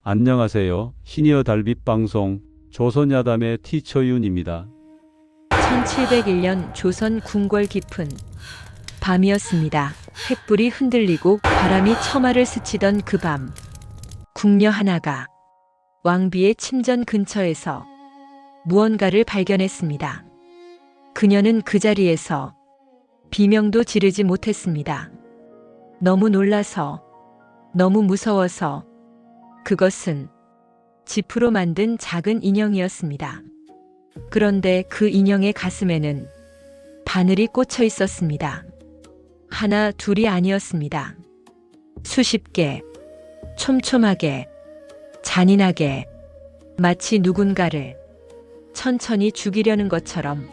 안녕하세요. 시니어 달빛 방송 조선야담의 티처윤입니다. 1701년 조선 궁궐 깊은 밤이었습니다. 횃불이 흔들리고 바람이 처마를 스치던 그 밤, 궁녀 하나가 왕비의 침전 근처에서 무언가를 발견했습니다. 그녀는 그 자리에서 비명도 지르지 못했습니다. 너무 놀라서, 너무 무서워서. 그것은 지프로 만든 작은 인형이었습니다. 그런데 그 인형의 가슴에는 바늘이 꽂혀 있었습니다. 하나, 둘이 아니었습니다. 수십 개, 촘촘하게, 잔인하게, 마치 누군가를 천천히 죽이려는 것처럼.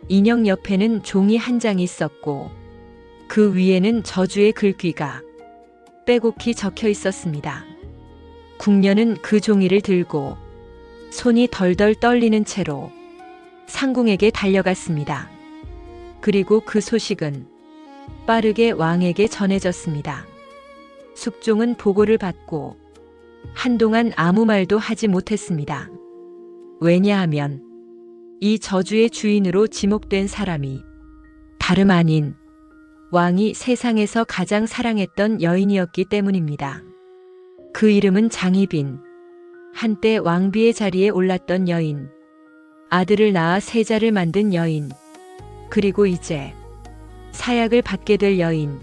인형 옆에는 종이 한 장이 있었고 그 위에는 저주의 글귀가 빼곡히 적혀 있었습니다. 궁녀는 그 종이를 들고 손이 덜덜 떨리는 채로 상궁에게 달려갔습니다. 그리고 그 소식은 빠르게 왕에게 전해졌습니다. 숙종은 보고를 받고 한동안 아무 말도 하지 못했습니다. 왜냐하면 이 저주의 주인으로 지목된 사람이 다름 아닌 왕이 세상에서 가장 사랑했던 여인이었기 때문입니다. 그 이름은 장희빈. 한때 왕비의 자리에 올랐던 여인, 아들을 낳아 세자를 만든 여인, 그리고 이제 사약을 받게 될 여인.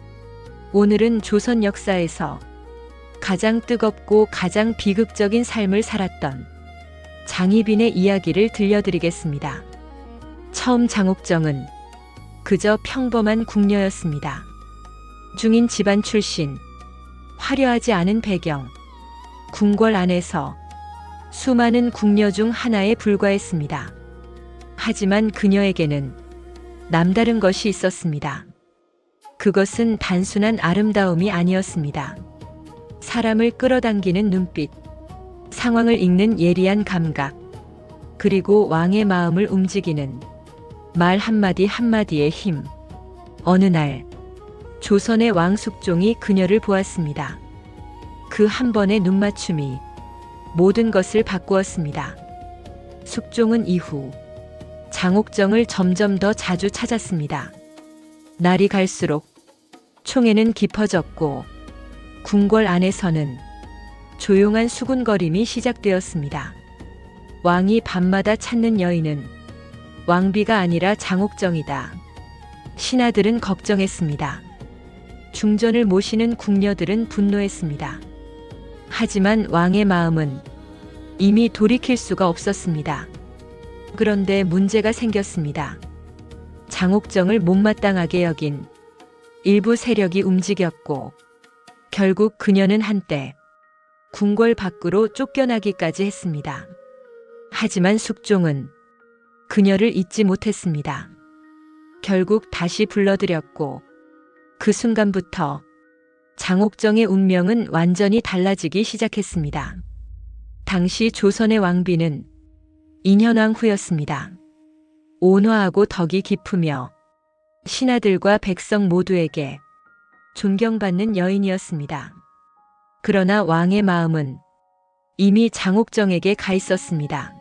오늘은 조선 역사에서 가장 뜨겁고 가장 비극적인 삶을 살았던 장희빈의 이야기를 들려드리겠습니다. 처음 장옥정은 그저 평범한 궁녀였습니다. 중인 집안 출신, 화려하지 않은 배경, 궁궐 안에서 수많은 궁녀 중 하나에 불과했습니다. 하지만 그녀에게는 남다른 것이 있었습니다. 그것은 단순한 아름다움이 아니었습니다. 사람을 끌어당기는 눈빛, 상황을 읽는 예리한 감각, 그리고 왕의 마음을 움직이는 말 한마디 한마디의 힘. 어느 날 조선의 왕 숙종이 그녀를 보았습니다. 그 한 번의 눈맞춤이 모든 것을 바꾸었습니다. 숙종은 이후 장옥정을 점점 더 자주 찾았습니다. 날이 갈수록 총애는 깊어졌고 궁궐 안에서는 조용한 수군거림이 시작되었습니다. 왕이 밤마다 찾는 여인은 왕비가 아니라 장옥정이다. 신하들은 걱정했습니다. 중전을 모시는 궁녀들은 분노했습니다. 하지만 왕의 마음은 이미 돌이킬 수가 없었습니다. 그런데 문제가 생겼습니다. 장옥정을 못마땅하게 여긴 일부 세력이 움직였고 결국 그녀는 한때 궁궐 밖으로 쫓겨나기까지 했습니다. 하지만 숙종은 그녀를 잊지 못했습니다. 결국 다시 불러들였고 그 순간부터 장옥정의 운명은 완전히 달라지기 시작했습니다. 당시 조선의 왕비는 인현왕후였습니다. 온화하고 덕이 깊으며 신하들과 백성 모두에게 존경받는 여인이었습니다. 그러나 왕의 마음은 이미 장옥정에게 가 있었습니다.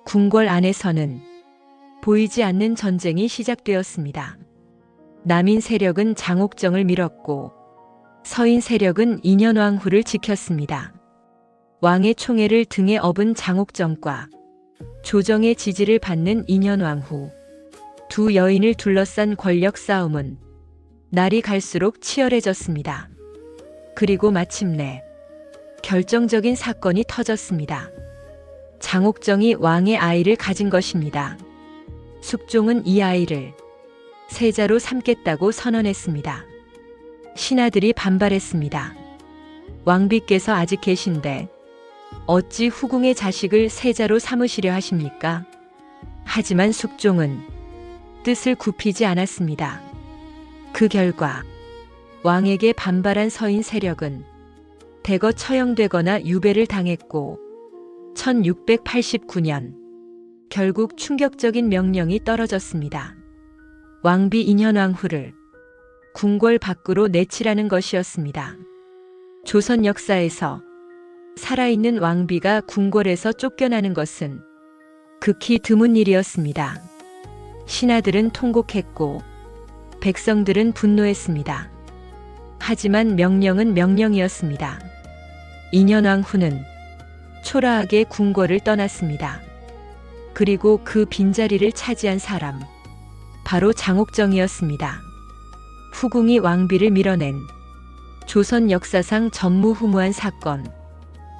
궁궐 안에서는 보이지 않는 전쟁이 시작되었습니다. 남인 세력은 장옥정을 밀었고 서인 세력은 인현왕후를 지켰습니다. 왕의 총애를 등에 업은 장옥정과 조정의 지지를 받는 인현왕후, 두 여인을 둘러싼 권력 싸움은 날이 갈수록 치열해졌습니다. 그리고 마침내 결정적인 사건이 터졌습니다. 장옥정이 왕의 아이를 가진 것입니다. 숙종은 이 아이를 세자로 삼겠다고 선언했습니다. 신하들이 반발했습니다. 왕비께서 아직 계신데 어찌 후궁의 자식을 세자로 삼으시려 하십니까? 하지만 숙종은 뜻을 굽히지 않았습니다. 그 결과 왕에게 반발한 서인 세력은 대거 처형되거나 유배를 당했고 1689년 결국 충격적인 명령이 떨어졌습니다. 왕비 인현왕후를 궁궐 밖으로 내치라는 것이었습니다. 조선 역사에서 살아있는 왕비가 궁궐에서 쫓겨나는 것은 극히 드문 일이었습니다. 신하들은 통곡했고 백성들은 분노했습니다. 하지만 명령은 명령이었습니다. 2년왕 후는 초라하게 궁궐을 떠났습니다. 그리고 그 빈자리를 차지한 사람, 바로 장옥정이었습니다. 후궁이 왕비를 밀어낸 조선 역사상 전무후무한 사건.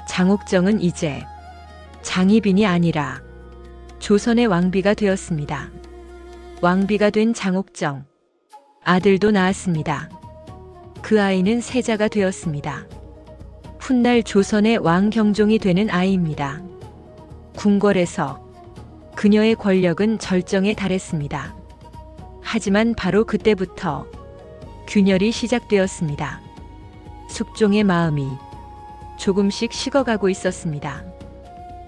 장옥정은 이제 장희빈이 아니라 조선의 왕비가 되었습니다. 왕비가 된 장옥정, 아들도 낳았습니다. 그 아이는 세자가 되었습니다. 훗날 조선의 왕경종이 되는 아이입니다. 궁궐에서 그녀의 권력은 절정에 달했습니다. 하지만 바로 그때부터 균열이 시작되었습니다. 숙종의 마음이 조금씩 식어가고 있었습니다.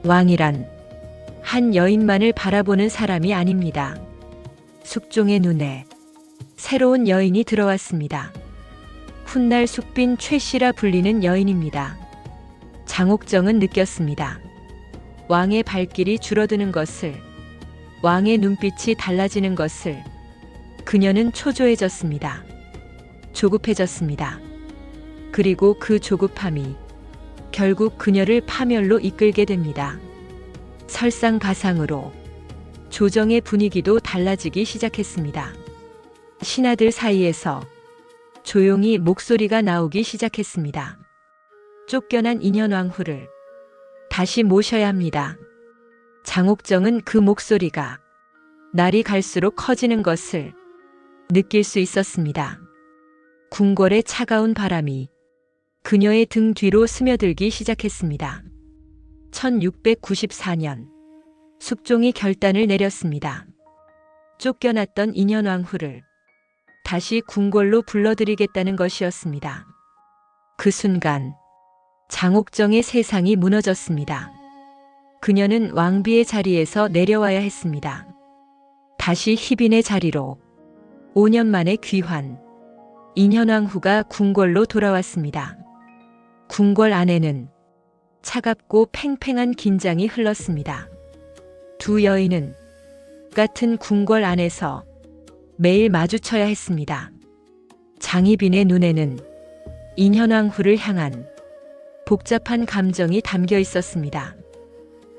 왕이란 한 여인만을 바라보는 사람이 아닙니다. 숙종의 눈에 새로운 여인이 들어왔습니다. 훗날 숙빈 최씨라 불리는 여인입니다. 장옥정은 느꼈습니다. 왕의 발길이 줄어드는 것을, 왕의 눈빛이 달라지는 것을. 그녀는 초조해졌습니다. 조급해졌습니다. 그리고 그 조급함이 결국 그녀를 파멸로 이끌게 됩니다. 설상가상으로 조정의 분위기도 달라지기 시작했습니다. 신하들 사이에서 조용히 목소리가 나오기 시작했습니다. 쫓겨난 인현왕 후를 다시 모셔야 합니다. 장옥정은 그 목소리가 날이 갈수록 커지는 것을 느낄 수 있었습니다. 궁궐의 차가운 바람이 그녀의 등 뒤로 스며들기 시작했습니다. 1694년 숙종이 결단을 내렸습니다. 쫓겨났던 인현왕 후를 다시 궁궐로 불러들이겠다는 것이었습니다. 그 순간 장옥정의 세상이 무너졌습니다. 그녀는 왕비의 자리에서 내려와야 했습니다. 다시 희빈의 자리로 5년 만에 귀환 인현왕 후가 궁궐로 돌아왔습니다. 궁궐 안에는 차갑고 팽팽한 긴장이 흘렀습니다. 두 여인은 같은 궁궐 안에서 매일 마주쳐야 했습니다. 장희빈의 눈에는 인현왕 후를 향한 복잡한 감정이 담겨 있었습니다.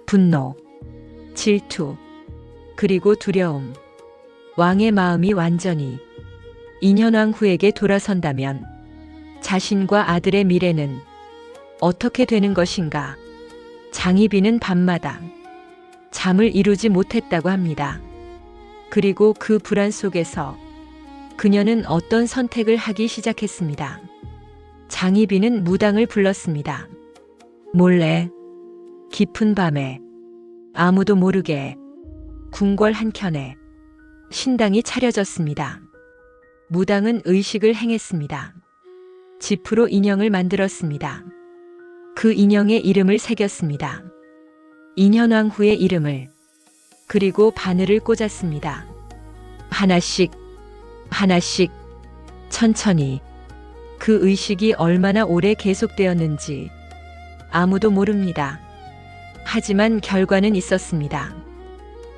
분노, 질투, 그리고 두려움. 왕의 마음이 완전히 인현왕 후에게 돌아선다면 자신과 아들의 미래는 어떻게 되는 것인가? 장희빈은 밤마다 잠을 이루지 못했다고 합니다. 그리고 그 불안 속에서 그녀는 어떤 선택을 하기 시작했습니다. 장희빈은 무당을 불렀습니다. 몰래, 깊은 밤에, 아무도 모르게 궁궐 한켠에 신당이 차려졌습니다. 무당은 의식을 행했습니다. 지프로 인형을 만들었습니다. 그 인형의 이름을 새겼습니다. 인현왕 후의 이름을. 그리고 바늘을 꽂았습니다. 하나씩, 하나씩, 천천히. 그 의식이 얼마나 오래 계속되었는지 아무도 모릅니다. 하지만 결과는 있었습니다.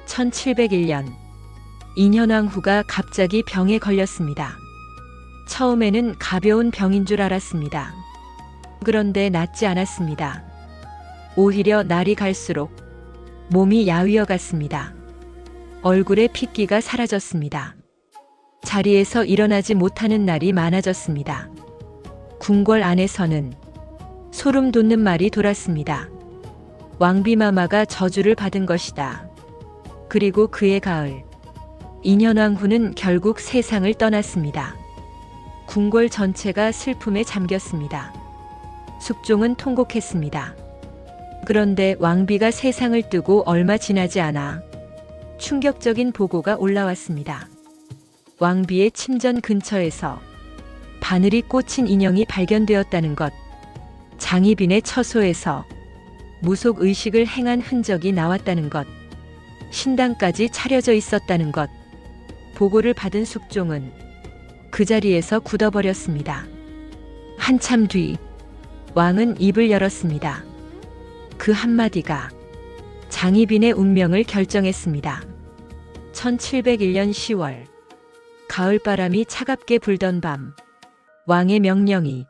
1701년, 인현왕 후가 갑자기 병에 걸렸습니다. 처음에는 가벼운 병인 줄 알았습니다. 그런데 낫지 않았습니다. 오히려 날이 갈수록 몸이 야위어 갔습니다. 얼굴에 핏기가 사라졌습니다. 자리에서 일어나지 못하는 날이 많아졌습니다. 궁궐 안에서는 소름 돋는 말이 돌았습니다. 왕비마마가 저주를 받은 것이다. 그리고 그의 가을, 인현왕 후는 결국 세상을 떠났습니다. 궁궐 전체가 슬픔에 잠겼습니다. 숙종은 통곡했습니다. 그런데 왕비가 세상을 뜨고 얼마 지나지 않아 충격적인 보고가 올라왔습니다. 왕비의 침전 근처에서 바늘이 꽂힌 인형이 발견되었다는 것, 장희빈의 처소에서 무속 의식을 행한 흔적이 나왔다는 것, 신당까지 차려져 있었다는 것. 보고를 받은 숙종은 그 자리에서 굳어버렸습니다. 한참 뒤 왕은 입을 열었습니다. 그 한마디가 장희빈의 운명을 결정했습니다. 1701년 10월, 가을바람이 차갑게 불던 밤, 왕의 명령이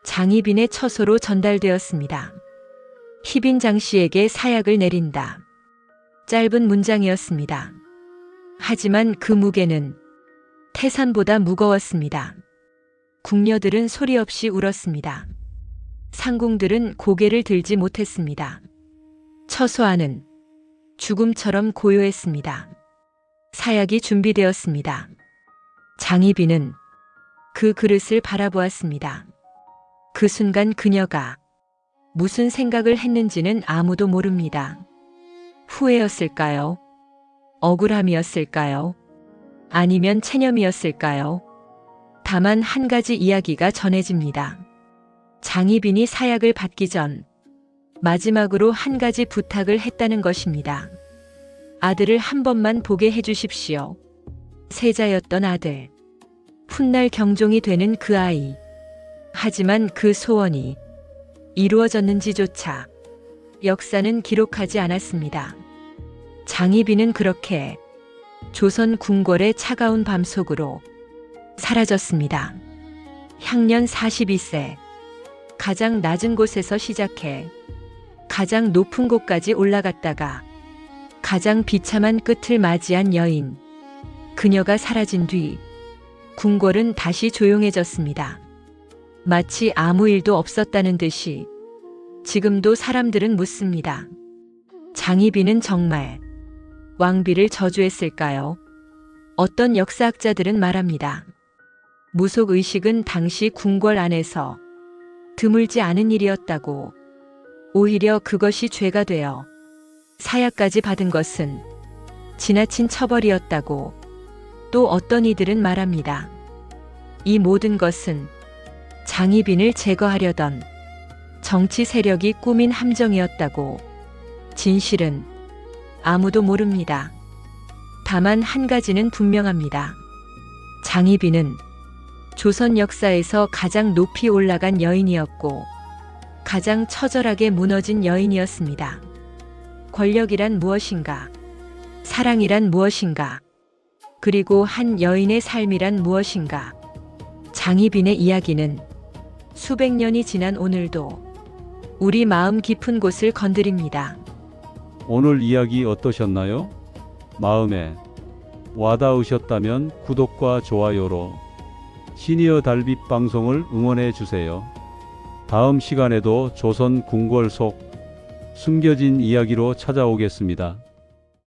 장희빈의 처소로 전달되었습니다. 희빈 장씨에게 사약을 내린다. 짧은 문장이었습니다. 하지만 그 무게는 태산보다 무거웠습니다. 궁녀들은 소리 없이 울었습니다. 상궁들은 고개를 들지 못했습니다. 처소 안은 죽음처럼 고요했습니다. 사약이 준비되었습니다. 장희빈은 그 그릇을 바라보았습니다. 그 순간 그녀가 무슨 생각을 했는지는 아무도 모릅니다. 후회였을까요? 억울함이었을까요? 아니면 체념이었을까요? 다만 한 가지 이야기가 전해집니다. 장희빈이 사약을 받기 전 마지막으로 한 가지 부탁을 했다는 것입니다. 아들을 한 번만 보게 해주십시오. 세자였던 아들. 훗날 경종이 되는 그 아이. 하지만 그 소원이 이루어졌는지조차 역사는 기록하지 않았습니다. 장희빈은 그렇게 조선 궁궐의 차가운 밤 속으로 사라졌습니다. 향년 42세, 가장 낮은 곳에서 시작해 가장 높은 곳까지 올라갔다가 가장 비참한 끝을 맞이한 여인. 그녀가 사라진 뒤 궁궐은 다시 조용해졌습니다. 마치 아무 일도 없었다는 듯이 지금도 사람들은 묻습니다. 장희빈은 정말 왕비를 저주했을까요? 어떤 역사학자들은 말합니다. 무속의식은 당시 궁궐 안에서 드물지 않은 일이었다고, 오히려 그것이 죄가 되어 사약까지 받은 것은 지나친 처벌이었다고, 또 어떤 이들은 말합니다. 이 모든 것은 장희빈을 제거하려던 정치 세력이 꾸민 함정이었다고. 진실은 아무도 모릅니다. 다만 한 가지는 분명합니다. 장희빈은 조선 역사에서 가장 높이 올라간 여인이었고 가장 처절하게 무너진 여인이었습니다. 권력이란 무엇인가? 사랑이란 무엇인가? 그리고 한 여인의 삶이란 무엇인가? 장희빈의 이야기는 수백 년이 지난 오늘도 우리 마음 깊은 곳을 건드립니다. 오늘 이야기 어떠셨나요? 마음에 와닿으셨다면 구독과 좋아요로 시니어 달빛 방송을 응원해 주세요. 다음 시간에도 조선 궁궐 속 숨겨진 이야기로 찾아오겠습니다.